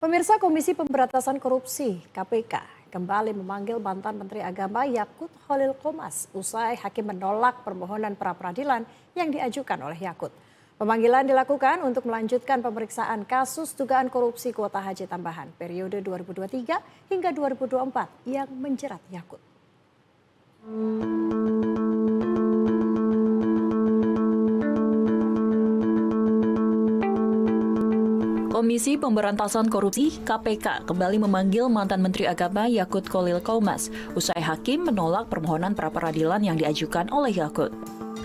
Pemirsa Komisi Pemberantasan Korupsi (KPK) kembali memanggil mantan Menteri Agama Yakut Khalil Qomas usai hakim menolak permohonan pra-peradilan yang diajukan oleh Yakut. Pemanggilan dilakukan untuk melanjutkan pemeriksaan kasus dugaan korupsi kuota haji tambahan periode 2023 hingga 2024 yang menjerat Yakut. Komisi Pemberantasan Korupsi (KPK) kembali memanggil mantan Menteri Agama Yakut Khalil Qomas usai hakim menolak permohonan pra-peradilan yang diajukan oleh Yakut.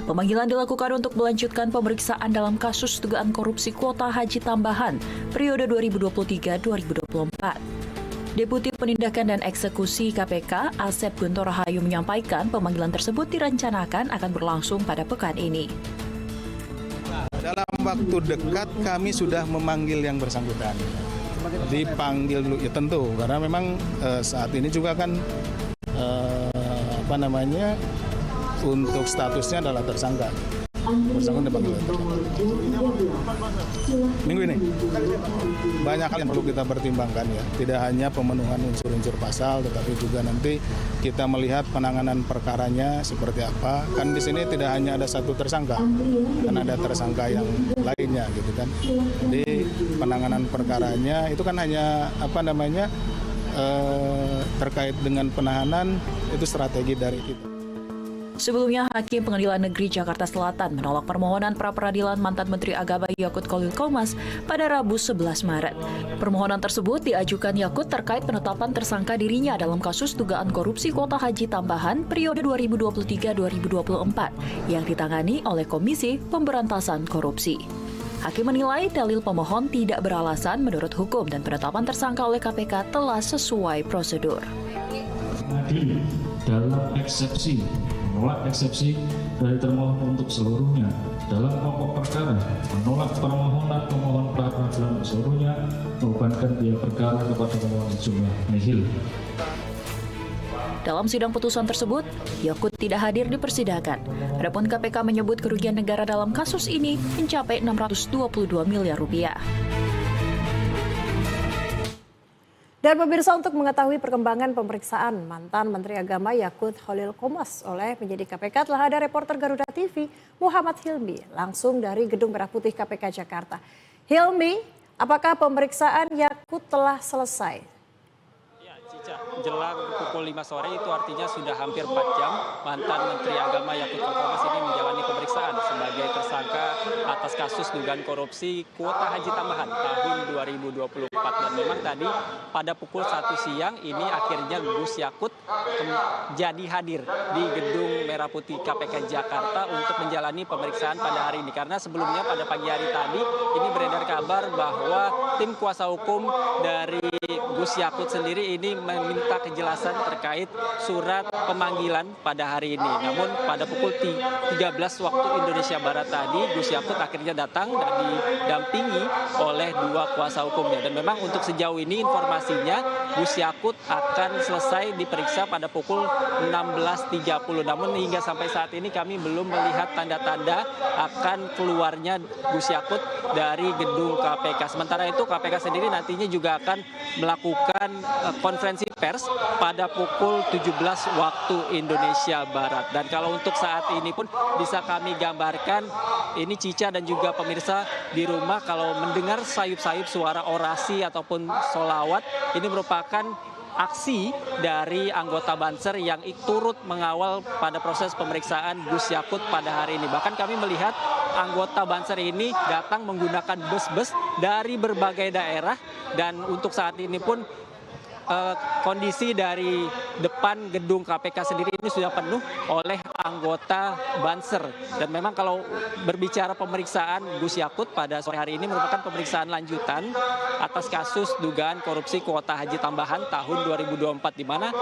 Pemanggilan dilakukan untuk melanjutkan pemeriksaan dalam kasus dugaan korupsi kuota haji tambahan periode 2023-2024. Deputi Penindakan dan Eksekusi KPK Asep Guntur Rahayu menyampaikan pemanggilan tersebut direncanakan akan berlangsung pada pekan ini. Dalam waktu dekat kami sudah memanggil yang bersangkutan. Dipanggil dulu ya tentu karena memang saat ini juga kan untuk statusnya adalah tersangka. Bersangkutan dipanggil. Minggu ini banyak hal yang perlu kita pertimbangkan ya. Tidak hanya pemenuhan unsur-unsur pasal, tetapi juga nanti kita melihat penanganan perkaranya seperti apa. Kan di sini tidak hanya ada satu tersangka, kan ada tersangka yang lainnya gitu kan. Jadi penanganan perkaranya itu kan hanya terkait dengan penahanan itu strategi dari kita. Sebelumnya, Hakim Pengadilan Negeri Jakarta Selatan menolak permohonan pra-peradilan mantan Menteri Agama Yakut Khalil Qomas pada Rabu 11 Maret. Permohonan tersebut diajukan Yakut terkait penetapan tersangka dirinya dalam kasus dugaan korupsi kuota haji tambahan periode 2023-2024 yang ditangani oleh Komisi Pemberantasan Korupsi. Hakim menilai dalil pemohon tidak beralasan menurut hukum dan penetapan tersangka oleh KPK telah sesuai prosedur. Dalam menolak eksepsi dari termohon untuk seluruhnya dalam pokok perkara, menolak permohonan pemohon pra-peradilan seluruhnya, membebankan biaya perkara kepada pemohon sejumlah nihil. Dalam sidang putusan tersebut, Yakut tidak hadir di persidangan. Adapun KPK menyebut kerugian negara dalam kasus ini mencapai 622 miliar rupiah. Dan pemirsa, untuk mengetahui perkembangan pemeriksaan mantan Menteri Agama Yakut Khalil Qomas oleh penyidik KPK telah ada reporter Garuda TV Muhammad Hilmi langsung dari Gedung Merah Putih KPK Jakarta. Hilmi, apakah pemeriksaan Yakut telah selesai? Jelang pukul 5 sore itu artinya sudah hampir 4 jam mantan Menteri Agama Yakut Khalil Qomas ini menjalani pemeriksaan sebagai tersangka atas kasus dugaan korupsi kuota haji tambahan tahun 2024. Dan memang tadi pada pukul 1 siang ini akhirnya Gus Yakut jadi hadir di Gedung Merah Putih KPK Jakarta untuk menjalani pemeriksaan pada hari ini. Karena sebelumnya pada pagi hari tadi ini beredar kabar bahwa tim kuasa hukum dari Gus Yakut sendiri ini meminta kejelasan terkait surat pemanggilan pada hari ini. Namun pada pukul 13 waktu Indonesia Barat tadi, Gus Yakut akhirnya datang dan didampingi oleh dua kuasa hukumnya. Dan memang untuk sejauh ini informasinya Gus Yakut akan selesai diperiksa pada pukul 16.30. Namun hingga sampai saat ini kami belum melihat tanda-tanda akan keluarnya Gus Yakut dari gedung KPK. Sementara itu KPK sendiri nantinya juga akan melakukan konferensi pers pada pukul 17 waktu Indonesia Barat. Dan kalau untuk saat ini pun bisa kami gambarkan, ini Cica dan juga pemirsa di rumah kalau mendengar sayup-sayup suara orasi ataupun sholawat, ini merupakan aksi dari anggota Banser yang turut mengawal pada proses pemeriksaan Gus Yakut pada hari ini. Bahkan kami melihat anggota Banser ini datang menggunakan bus-bus dari berbagai daerah, dan untuk saat ini pun kondisi dari depan gedung KPK sendiri ini sudah penuh oleh anggota Banser. Dan memang kalau berbicara pemeriksaan Gus Yakut pada sore hari ini merupakan pemeriksaan lanjutan atas kasus dugaan korupsi kuota haji tambahan tahun 2024, di mana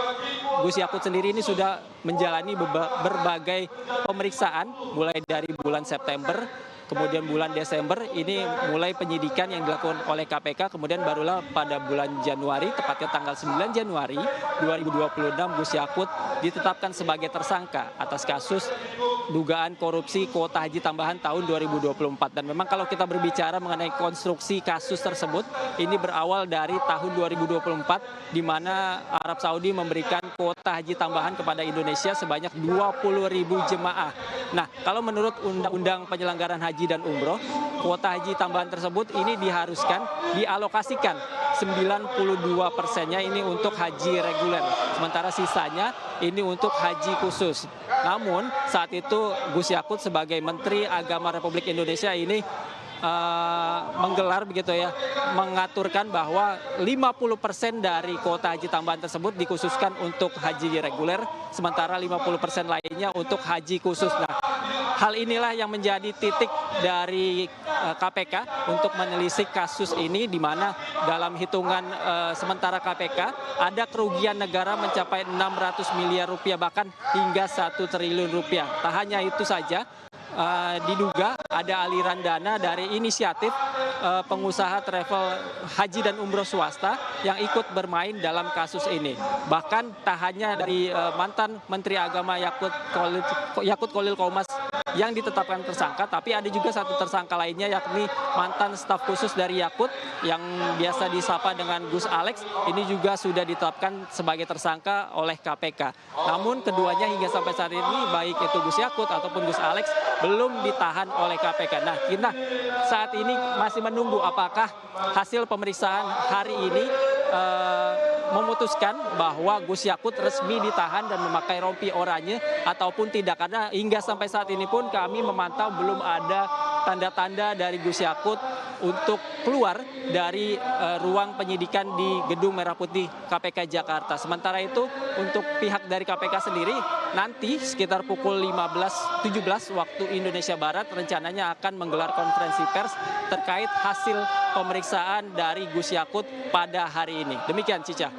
Gus Yakut sendiri ini sudah menjalani berbagai pemeriksaan mulai dari bulan September, kemudian bulan Desember ini mulai penyidikan yang dilakukan oleh KPK, kemudian barulah pada bulan Januari, tepatnya tanggal 9 Januari 2026, Gus Yakut ditetapkan sebagai tersangka atas kasus dugaan korupsi kuota haji tambahan tahun 2024. Dan memang kalau kita berbicara mengenai konstruksi kasus tersebut, ini berawal dari tahun 2024 di mana Arab Saudi memberikan kuota haji tambahan kepada Indonesia sebanyak 20.000 jemaah. Nah, kalau menurut Undang-Undang Penyelenggaraan Haji dan Umroh, kuota haji tambahan tersebut ini diharuskan dialokasikan 92%-nya ini untuk haji reguler, sementara sisanya ini untuk haji khusus. Namun saat itu Gus Yakut sebagai Menteri Agama Republik Indonesia ini menggelar begitu ya, mengaturkan bahwa 50% dari kuota haji tambahan tersebut dikhususkan untuk haji reguler, sementara 50% lainnya untuk haji khusus. Nah, hal inilah yang menjadi titik dari KPK untuk menelisik kasus ini, di mana dalam hitungan sementara KPK ada kerugian negara mencapai 600 miliar rupiah, bahkan hingga 1 triliun rupiah. Tak hanya itu saja, diduga ada aliran dana dari inisiatif pengusaha travel haji dan umroh swasta yang ikut bermain dalam kasus ini. Bahkan tak hanya dari mantan Menteri Agama Yakut Khalil Qomas yang ditetapkan tersangka, tapi ada juga satu tersangka lainnya, yakni mantan staf khusus dari Yakut yang biasa disapa dengan Gus Alex. Ini juga sudah ditetapkan sebagai tersangka oleh KPK. Namun keduanya hingga sampai saat ini, baik itu Gus Yakut ataupun Gus Alex, belum ditahan oleh KPK. Nah, kita saat ini masih menunggu apakah hasil pemeriksaan hari ini memutuskan bahwa Gus Yakut resmi ditahan dan memakai rompi oranye ataupun tidak. Karena hingga sampai saat ini pun kami memantau belum ada tanda-tanda dari Gus Yakut untuk keluar dari ruang penyidikan di Gedung Merah Putih KPK Jakarta. Sementara itu untuk pihak dari KPK sendiri nanti sekitar pukul 17 waktu Indonesia Barat rencananya akan menggelar konferensi pers terkait hasil pemeriksaan dari Gus Yakut pada hari ini. Demikian, Cica.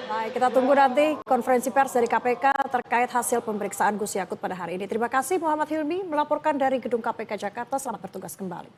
Baik, kita tunggu nanti konferensi pers dari KPK terkait hasil pemeriksaan Gus Yakut pada hari ini. Terima kasih Muhammad Hilmi melaporkan dari Gedung KPK Jakarta. Selamat bertugas kembali.